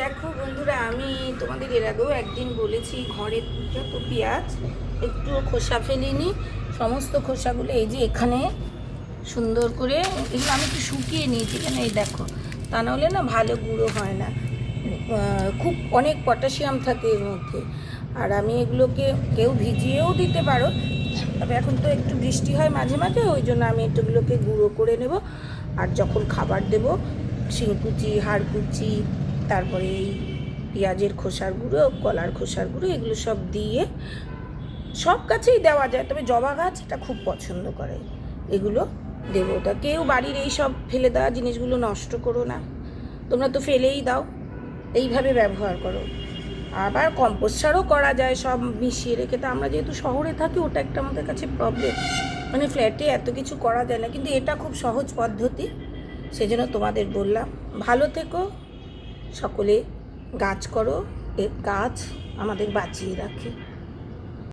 দেখো বন্ধুরা, আমি তোমাদের এর আগেও একদিন বলেছি ঘরে যত পেঁয়াজ একটুও খোসা ফেলিনি, সমস্ত খোসাগুলো এই যে এখানে সুন্দর করে এগুলো আমি একটু শুকিয়ে নিয়েছি। এখানে এই দেখো, তা নাহলে না ভালো গুঁড়ো হয় না। খুব অনেক পটাশিয়াম থাকে এর মধ্যে। আর আমি এগুলোকে কেউ ভিজিয়েও দিতে পারো, তবে এখন তো একটু বৃষ্টি হয় মাঝে মাঝে, ওই জন্য আমি এগুলোকে গুঁড়ো করে নেব। আর যখন খাবার দেব, শিংকুচি, হাড়কুচি, তারপরে এই পেঁয়াজের খোসার গুঁড়ো, কলার খোসার গুঁড়ো, এগুলো সব দিয়ে, সব গাছেই দেওয়া যায়, তবে জবা গাছ এটা খুব পছন্দ করে, এগুলো দেবো। তা কেউ বাড়ির এই সব ফেলে দেওয়া জিনিসগুলো নষ্ট করো না, তোমরা তো ফেলেই দাও, এইভাবে ব্যবহার করো। আবার কম্পোস্ট সারও করা যায় সব মিশিয়ে রেখে। তা আমরা যেহেতু শহরে থাকি, ওটা একটা আমাদের কাছে প্রবলেম, মানে ফ্ল্যাটে এত কিছু করা যায় না, কিন্তু এটা খুব সহজ পদ্ধতি, সেজন্য তোমাদের বললাম। ভালো থেকো সকলে, গাছ করো, গাছ আমাদের বাঁচিয়ে রাখে।